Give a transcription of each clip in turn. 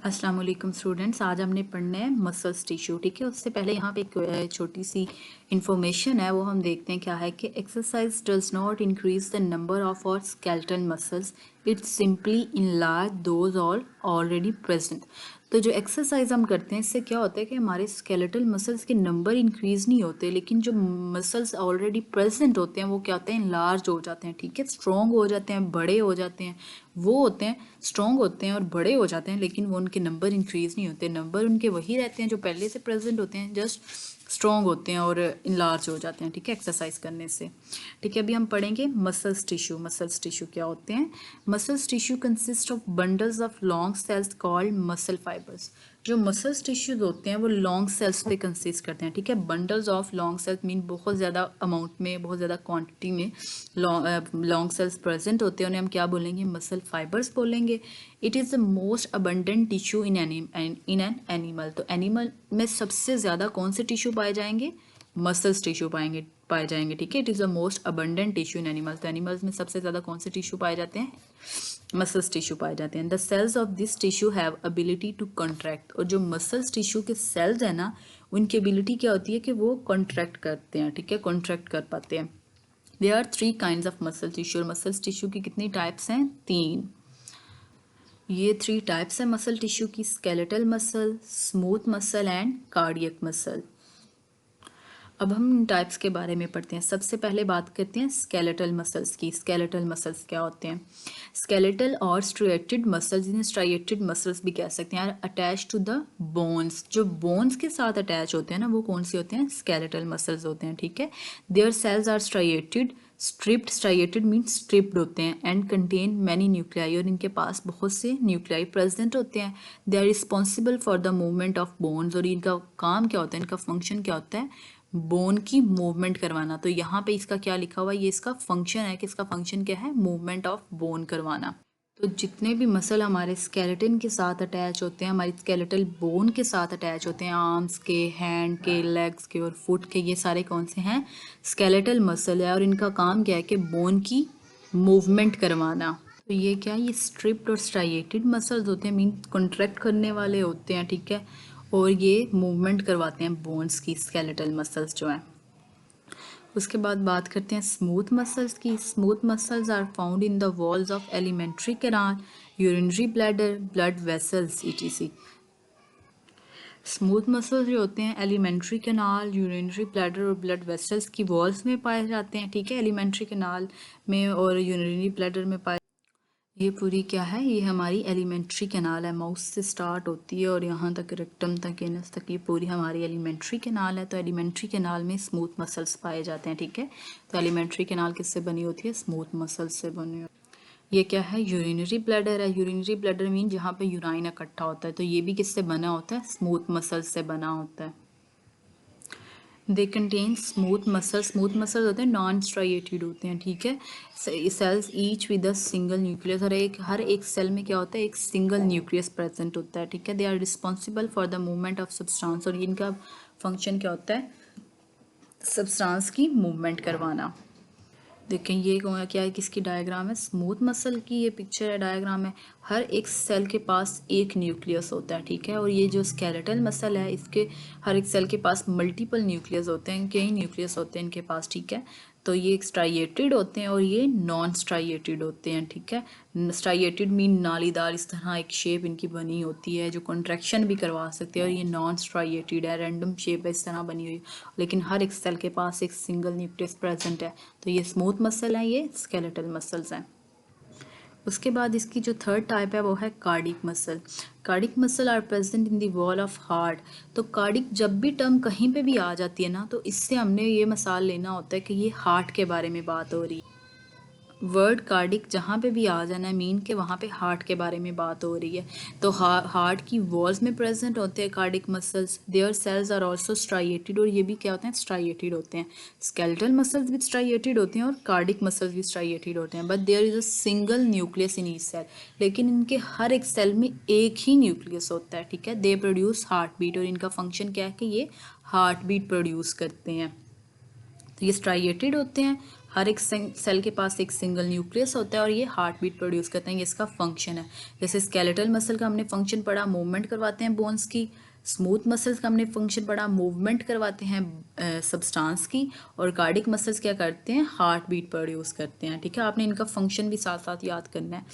अस्सलाम वालेकुम स्टूडेंट्स, आज हमने पढ़ना है मसल्स टिश्यू। ठीक है, उससे पहले यहाँ पे एक छोटी सी इंफॉर्मेशन है, वो हम देखते हैं क्या है कि exercise does not increase the number of और skeletal muscles, it simply enlarge those already present. तो जो एक्सरसाइज हम करते हैं इससे क्या होता है कि हमारे स्केलेटल मसल्स के नंबर इंक्रीज नहीं होते, लेकिन जो मसल्स ऑलरेडी प्रेजेंट होते हैं वो क्या होते हैं, इनलार्ज हो जाते हैं। ठीक है, स्ट्रॉन्ग हो जाते हैं, बड़े हो जाते हैं। वो होते हैं स्ट्रॉन्ग होते हैं और बड़े हो जाते हैं, लेकिन वो उनके नंबर इंक्रीज नहीं होते। नंबर उनके वही रहते हैं जो पहले से प्रेजेंट होते हैं, जस्ट स्ट्रॉन्ग होते हैं और इनलार्ज हो जाते हैं। ठीक है, एक्सरसाइज करने से। ठीक है, अभी हम पढ़ेंगे मसल्स टिश्यू। मसल्स टिश्यू क्या होते हैं? Muscles tissue consist of bundles of long cells called muscle fibres. जो मसल्स टिश्यूज होते हैं वो लॉन्ग सेल्स पे कंसिस्ट करते हैं। ठीक है, bundles of long cells mean बहुत ज़्यादा अमाउंट में, बहुत ज़्यादा क्वांटिटी में लॉन्ग सेल्स प्रेजेंट होते हैं, उन्हें हम क्या बोलेंगे? मसल फाइबर्स बोलेंगे। It is the most abundant tissue in an animal. तो एनिमल में सबसे ज़्यादा कौन से टिश्यू पाए जाएंगे? मसल्स टिश्यू पाए जाएंगे। ठीक है, it is the most abundant tissue in animals. तो एनिमल्स में सबसे ज़्यादा कौन से टिश्यू पाए जाते हैं? मसल्स टिश्यू पाए जाते हैं। The cells of this tissue have ability to contract. और जो मसल्स टिश्यू के सेल्स है ना, उनकी एबिलिटी क्या होती है कि वो कॉन्ट्रैक्ट करते हैं। ठीक है, कॉन्ट्रैक्ट कर पाते हैं। There are 3 kinds of muscle tissue. और मसल्स टिश्यू की कितनी टाइप्स हैं? 3। ये 3 टाइप्स है मसल टिश्यू की: skeletal muscle, smooth muscle and cardiac muscle. अब हम इन टाइप्स के बारे में पढ़ते हैं। सबसे पहले बात करते हैं स्केलेटल मसल्स की। स्केलेटल मसल्स क्या होते हैं? स्केलेटल और स्ट्रिएटेड मसल्स, जिन्हें स्ट्राइएटेड मसल्स भी कह सकते हैं, अटैच टू द बोन्स। जो बोन्स के साथ अटैच होते हैं ना, वो कौन से होते हैं? स्केलेटल मसल्स होते हैं। ठीक है, their cells are striated, striped. Striated mean striped होते हैं, एंड कंटेन मैनी न्यूक्लियाई। और इनके पास बहुत से न्यूक्लियाई प्रेजेंट होते हैं। They are responsible for the movement of bones. और इनका काम क्या होता है, इनका फंक्शन क्या होता है? बोन की मूवमेंट करवाना। तो यहाँ पे इसका क्या लिखा हुआ है? ये इसका फंक्शन है कि इसका फंक्शन क्या है? मूवमेंट ऑफ बोन करवाना। तो जितने भी मसल हमारे स्केलेटन के साथ अटैच होते हैं, हमारी स्केलेटल बोन के साथ अटैच होते हैं, आर्म्स के, हैंड के, लेग्स के और फुट के, ये सारे कौन से हैं? स्केलेटल मसल है। और इनका काम क्या है कि बोन की मूवमेंट करवाना। तो ये क्या है? ये स्ट्रिप्ड और स्ट्राइएटेड मसल्स होते हैं, मीन कॉन्ट्रैक्ट करने वाले होते हैं। ठीक है, और ये मूवमेंट करवाते हैं बोन्स की, स्केलेटल मसल्स जो हैं। उसके बाद बात करते हैं स्मूथ मसल्स की। Smooth muscles are found in the walls of alimentary canal, urinary bladder, blood vessels etc. Smooth muscles जो होते हैं एलिमेंट्री कैनाल, यूरिनरी ब्लैडर और ब्लड वेसल्स की वॉल्स में पाए जाते हैं। ठीक है, एलिमेंट्री कैनाल में और यूरिनरी ब्लैडर में पाए। ये पूरी क्या है? ये हमारी एलिमेंट्री कैनाल है, माउथ से स्टार्ट होती है और यहाँ तक रेक्टम तक, एनस तक, ये पूरी हमारी एलिमेंट्री कैनाल है। तो एलिमेंट्री कैनाल में स्मूथ मसल्स पाए जाते हैं। ठीक है, तो एलिमेंट्री कैनाल किससे बनी होती है? स्मूथ मसल्स से बनी होती है। ये क्या है? यूरिनरी ब्लैडर है। यूरिनरी ब्लैडर मीन जहाँ पे यूराइन इकट्ठा होता है, तो ये भी किससे बना होता है? स्मूथ मसल्स से बना होता है। They contain smooth muscle. Smooth muscle होते हैं नॉन स्ट्राइएटेड होते हैं। ठीक है, cells each with a single nucleus. और हर एक सेल में क्या होता है? एक सिंगल न्यूक्लियस प्रेजेंट होता है। ठीक है, they are responsible for the movement of substance. और इनका फंक्शन क्या होता है? सब्सटेंस की मूवमेंट करवाना। देखें ये क्या है, किसकी डायग्राम है? स्मूथ मसल की ये पिक्चर है, डायग्राम है। हर एक सेल के पास एक न्यूक्लियस होता है। ठीक है, और ये जो स्केलेटल मसल है, इसके हर एक सेल के पास मल्टीपल न्यूक्लियस होते हैं, कई न्यूक्लियस होते हैं इनके पास। ठीक है, तो ये स्ट्राइएटेड होते हैं और ये नॉन स्ट्राइएटेड होते हैं। ठीक है, स्ट्राइएटेड मीन नालीदार, इस तरह एक शेप इनकी बनी होती है जो कॉन्ट्रैक्शन भी करवा सकती है। और ये नॉन स्ट्राइएटेड है, रैंडम शेप है, इस तरह बनी हुई, लेकिन हर एक सेल के पास एक सिंगल न्यूक्लियस प्रेजेंट है। तो ये स्मूथ मसल है, ये स्केलेटल मसल्स हैं। उसके बाद इसकी जो थर्ड टाइप है वो है cardiac muscle. Cardiac muscle are present in the wall of heart. तो कार्डिक जब भी टर्म कहीं पे भी आ जाती है ना, तो इससे हमने ये मिसाल लेना होता है कि ये हार्ट के बारे में बात हो रही है। वर्ड कार्डिक जहाँ पे भी आ जाना है, मीन के वहाँ पे हार्ट के बारे में बात हो रही है। तो हार्ट की वॉल्स में प्रेजेंट होते हैं cardiac muscles. Their cells are also striated. और ये भी क्या होते हैं? स्ट्राइएटेड होते हैं। स्केलेटल मसल्स भी स्ट्राइएटेड होते हैं और कार्डिक मसल्स भी स्ट्राइएटेड होते हैं। But there is a single nucleus in each cell. लेकिन इनके हर एक सेल में एक ही न्यूक्लियस होता है। ठीक है, दे प्रोड्यूस हार्ट बीट। और इनका फंक्शन क्या है कि ये हार्ट बीट प्रोड्यूस करते हैं। तो ये स्ट्राइएटेड होते हैं, हर एक सेल के पास एक सिंगल न्यूक्लियस होता है और ये हार्ट बीट प्रोड्यूस करते हैं, ये इसका फंक्शन है। जैसे स्केलेटल मसल का हमने फंक्शन पढ़ा, मूवमेंट करवाते हैं बोन्स की। स्मूथ मसल्स का हमने फंक्शन पढ़ा, मूवमेंट करवाते हैं सब्सटेंस की। और कार्डिक मसल्स क्या करते हैं, हार्ट बीट प्रोड्यूस करते हैं। ठीक है, आपने इनका फंक्शन भी साथ साथ याद करना है।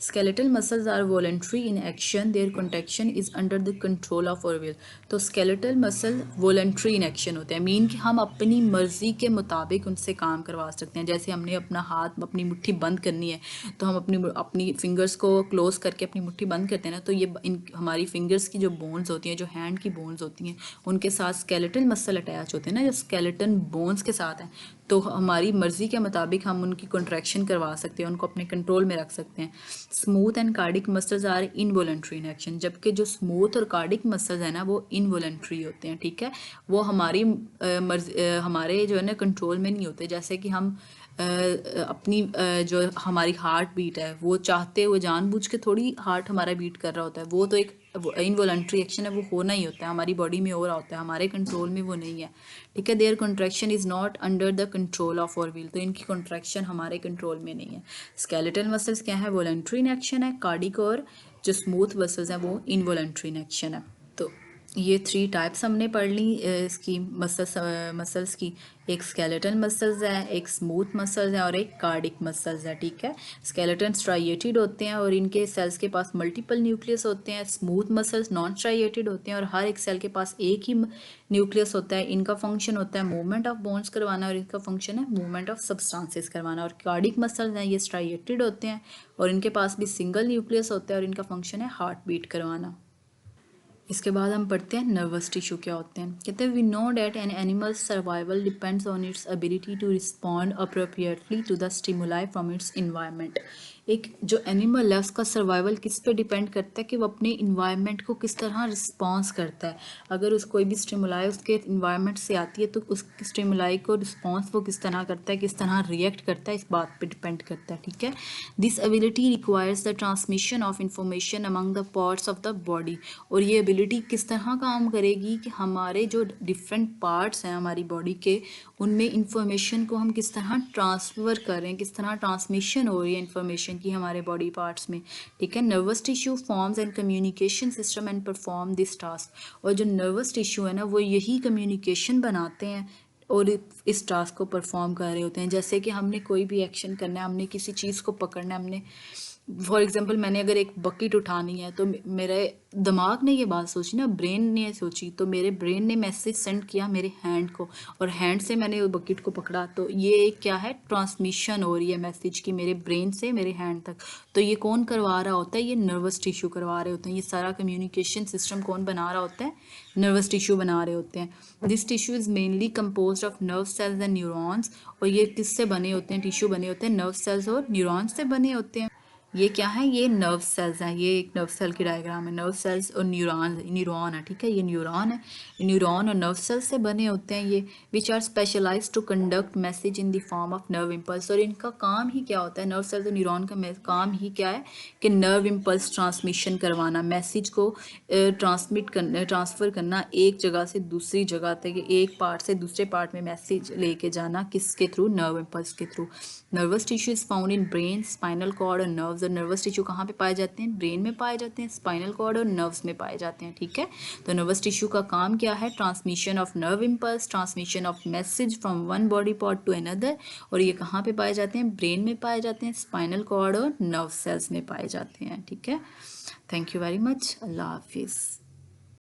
Skeletal muscles are voluntary in action, their contraction is under the control of our will. तो skeletal muscle voluntary in action होते हैं, मीन कि हम अपनी मर्जी के मुताबिक उनसे काम करवा सकते हैं। जैसे हमने अपना हाथ, अपनी मुट्ठी बंद करनी है तो हम अपनी फिंगर्स को क्लोज करके अपनी मुट्ठी बंद करते हैं ना, तो ये हमारी फिंगर्स की जो बोन्स होती हैं, जो हैंड की बोन्स होती हैं, उनके साथ स्केलेटल मसल अटैच होते हैं ना, जो स्केलेटन बोन्स के साथ हैं। तो हमारी मर्जी के मुताबिक हम उनकी कॉन्ट्रैक्शन करवा सकते हैं, उनको अपने कंट्रोल में रख सकते हैं। Smooth and cardiac muscles are involuntary in action, जबकि जो स्मूथ और कार्डिक मसल्स है ना वो इनवॉलंटरी होते हैं। ठीक है, वो हमारी हमारे जो है ना कंट्रोल में नहीं होते। जैसे कि हम अपनी जो हमारी हार्ट बीट है वो चाहते हुए जानबूझ के थोड़ी हार्ट हमारा बीट कर रहा होता है, वो तो एक इनवॉलंटरी एक्शन है, वो होना ही होता है, हमारी बॉडी में हो रहा होता है, हमारे कंट्रोल में वो नहीं है। ठीक है, their contraction is not under the control of our will, तो इनकी कॉन्ट्रैक्शन हमारे कंट्रोल में नहीं है। स्केलेटल मसल्स क्या है, वॉलंटरी इन एक्शन है। कार्डिक और जो स्मूथ मसल्स हैं वो इनवॉलंटरी इन एक्शन है। तो ये 3 टाइप्स हमने पढ़ ली इसकी मसल्स की। एक स्केलेटल मसल्स है, एक स्मूथ मसल्स है और एक कार्डिक मसल्स है। ठीक है, स्केलेटन स्ट्राइएटेड होते हैं और इनके सेल्स के पास मल्टीपल न्यूक्लियस होते हैं। स्मूथ मसल्स नॉन स्ट्राइएटेड होते हैं और हर एक सेल के पास एक ही न्यूक्लियस होता है। इनका फंक्शन होता है मूवमेंट ऑफ बोन्स करवाना और इनका फंक्शन है मूवमेंट ऑफ सब्सटेंसेस करवाना। और कार्डिक मसल्स हैं, ये स्ट्राइएटेड होते हैं और इनके पास भी सिंगल न्यूक्लियस होता है और इनका फंक्शन है हार्ट बीट करवाना। इसके बाद हम पढ़ते हैं नर्वस टिश्यू क्या होते हैं। कहते हैं we know that an animal survival depends on its ability to respond appropriately to the stimuli from its environment. एक जो एनिमल है उसका सर्वाइवल किस पे डिपेंड करता है कि वो अपने इन्वायरमेंट को किस तरह रिस्पॉन्स करता है। अगर उस कोई भी स्टिमुलाई उसके इन्वायरमेंट से आती है तो उस स्टिमुलाई को रिस्पॉन्स वो किस तरह करता है, किस तरह रिएक्ट करता है, इस बात पे डिपेंड करता है। ठीक है, this ability requires the transmission of information among the parts of the body. और ये एबिलिटी किस तरह काम करेगी कि हमारे जो डिफरेंट पार्ट्स हैं हमारी बॉडी के, उनमें इंफॉर्मेशन को हम किस तरह ट्रांसफ़र करें, किस तरह ट्रांसमिशन हो रही है इंफॉर्मेशन की हमारे बॉडी पार्ट्स में। ठीक है, nervous tissue forms and communication system and perform this task. और जो नर्वस टिश्यू है ना वो यही कम्युनिकेशन बनाते हैं और इस टास्क को परफॉर्म कर रहे होते हैं। जैसे कि हमने कोई भी एक्शन करना है, हमने किसी चीज़ को पकड़ना है, हमने फॉर एग्जांपल मैंने अगर एक बकेट उठानी है तो मेरे दिमाग ने ये बात सोची ना, ब्रेन ने सोची, तो मेरे ब्रेन ने मैसेज सेंड किया मेरे हैंड को और हैंड से मैंने वो बकेट को पकड़ा। तो ये क्या है, ट्रांसमिशन हो रही है मैसेज की मेरे ब्रेन से मेरे हैंड तक। तो ये कौन करवा रहा होता है, ये नर्वस टिश्यू करवा रहे होते हैं। ये सारा कम्युनिकेशन सिस्टम कौन बना रहा होता है, नर्वस टिश्यू बना रहे होते हैं। This tissue is mainly composed of nerve cells and neurons. और ये किससे बने होते हैं, टिश्यू बने होते हैं नर्व सेल्स और न्यूरॉन्स से बने होते हैं। ये क्या है, ये नर्व सेल्स हैं, ये एक नर्व सेल की डायग्राम है। नर्व सेल्स और न्यूरॉन है। ठीक है, ये न्यूरॉन है, न्यूरॉन और नर्व सेल से बने होते हैं ये, which are specialised to conduct message in the form of nerve impulse. और इनका काम ही क्या होता है, नर्व सेल्स और न्यूरॉन का काम ही क्या है कि नर्व इम्पल्स ट्रांसमिशन करवाना, मैसेज को ट्रांसफ़र करना एक जगह से दूसरी जगह तक, एक पार्ट से दूसरे पार्ट में मैसेज लेके जाना, किसके थ्रू, नर्व इम्पल्स के through. Nervous tissue is found in brain, spinal cord और नर्व्स। और नर्वस टिश्यू कहाँ पे पाए जाते हैं, ब्रेन में पाए जाते हैं, स्पाइनल कॉर्ड और नर्व्स में पाए जाते हैं। ठीक है, तो नर्वस टिश्यू का काम क्या है, transmission of nerve impulse, transmission of message from one body part two another. और ये कहाँ पे पाए जाते हैं, ब्रेन में पाए जाते हैं, स्पाइनल कॉर्ड और नर्व सेल्स में पाए जाते हैं। ठीक है, थैंक यू वेरी मच, अल्लाह हाफिज़।